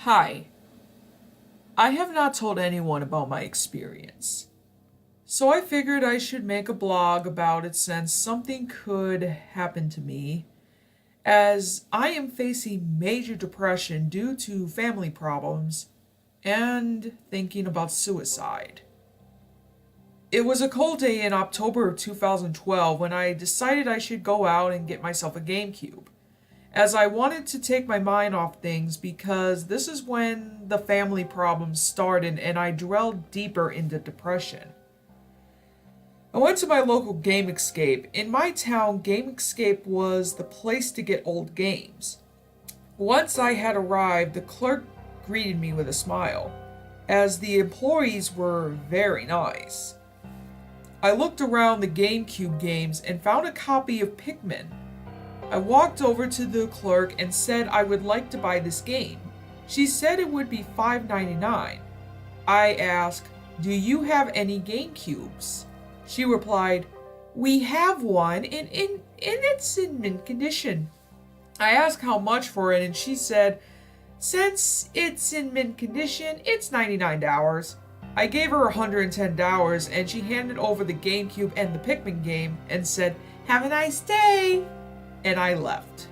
Hi, I have not told anyone about my experience, so I figured I should make a blog about it since something could happen to me, as I am facing major depression due to family problems and thinking about suicide. It was a cold day in October of 2012 when I decided I should go out and get myself a GameCube, as I wanted to take my mind off things because this is when the family problems started and I dwelled deeper into depression. I went to my local Game Escape. In my town, Game Escape was the place to get old games. Once I had arrived, the clerk greeted me with a smile, as the employees were very nice. I looked around the GameCube games and found a copy of Pikmin. I walked over to the clerk and said I would like to buy this game. She said it would be $5.99. I asked, "Do you have any GameCubes?" She replied, "We have one and it's in mint condition." I asked how much for it and she said, "Since it's in mint condition, it's $99. I gave her $110 and she handed over the GameCube and the Pikmin game and said, "Have a nice day." And I left.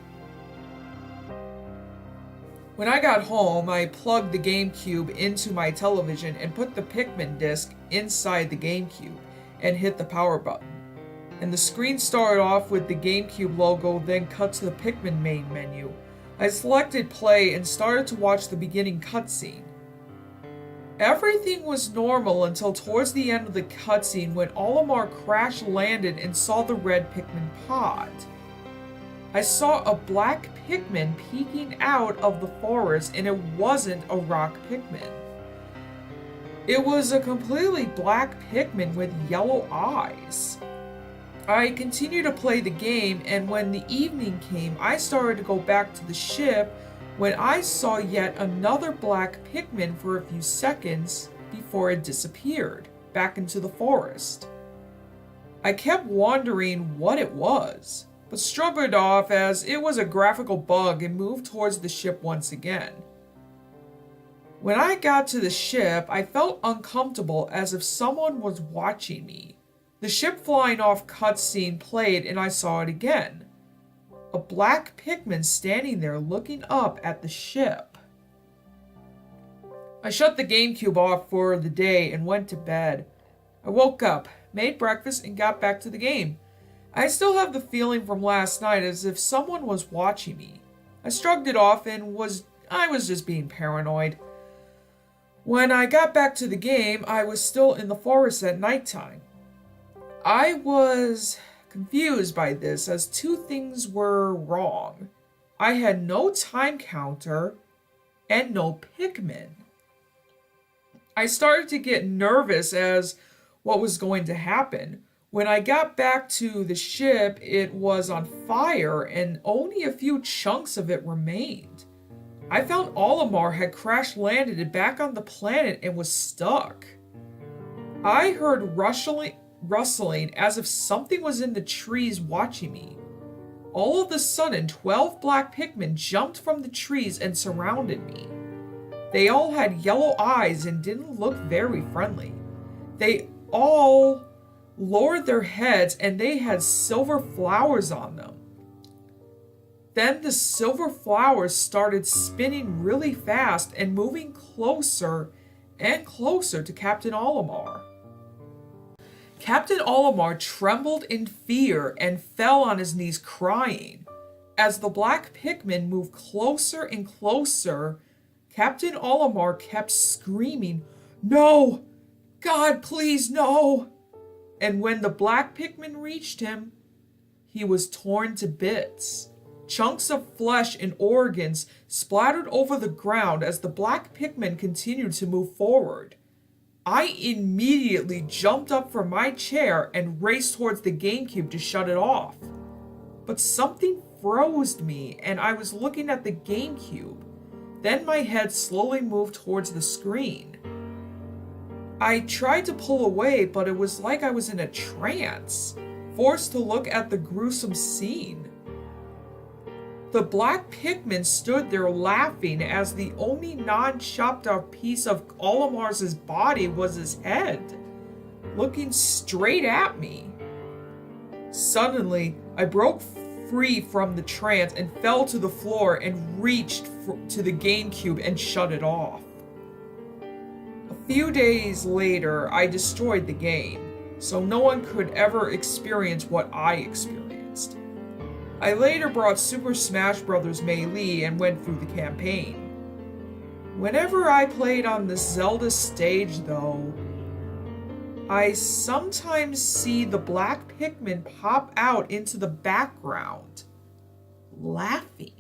When I got home, I plugged the GameCube into my television and put the Pikmin disc inside the GameCube and hit the power button. And the screen started off with the GameCube logo, then cut to the Pikmin main menu. I selected play and started to watch the beginning cutscene. Everything was normal until towards the end of the cutscene when Olimar crash landed and saw the red Pikmin pod. I saw a black Pikmin peeking out of the forest and it wasn't a rock Pikmin. It was a completely black Pikmin with yellow eyes. I continued to play the game and when the evening came, I started to go back to the ship when I saw yet another black Pikmin for a few seconds before it disappeared back into the forest. I kept wondering what it was, but shrugged it off as it was a graphical bug and moved towards the ship once again. When I got to the ship, I felt uncomfortable as if someone was watching me. The ship flying off cutscene played and I saw it again. A black Pikmin standing there looking up at the ship. I shut the GameCube off for the day and went to bed. I woke up, made breakfast, and got back to the game. I still have the feeling from last night as if someone was watching me. I shrugged it off and I was just being paranoid. When I got back to the game, I was still in the forest at nighttime. I was confused by this as two things were wrong. I had no time counter and no Pikmin. I started to get nervous as what was going to happen. When I got back to the ship, it was on fire and only a few chunks of it remained. I found Olimar had crash landed back on the planet and was stuck. I heard rustling as if something was in the trees watching me. All of a sudden, 12 black Pikmin jumped from the trees and surrounded me. They all had yellow eyes and didn't look very friendly. They all lowered their heads and they had silver flowers on them. Then the silver flowers started spinning really fast and moving closer and closer to Captain Olimar. Captain Olimar trembled in fear and fell on his knees crying. As the black Pikmin moved closer and closer, Captain Olimar kept screaming, "No! God, please, no!" And when the black Pikmin reached him, he was torn to bits. Chunks of flesh and organs splattered over the ground as the black Pikmin continued to move forward. I immediately jumped up from my chair and raced towards the GameCube to shut it off. But something froze me and I was looking at the GameCube. Then my head slowly moved towards the screen. I tried to pull away, but it was like I was in a trance, forced to look at the gruesome scene. The black Pikmin stood there laughing as the only non-chopped off piece of Olimar's body was his head, looking straight at me. Suddenly, I broke free from the trance and fell to the floor and reached to the GameCube and shut it off. A few days later, I destroyed the game, so no one could ever experience what I experienced. I later brought Super Smash Bros. Melee and went through the campaign. Whenever I played on the Zelda stage, though, I sometimes see the black Pikmin pop out into the background, laughing.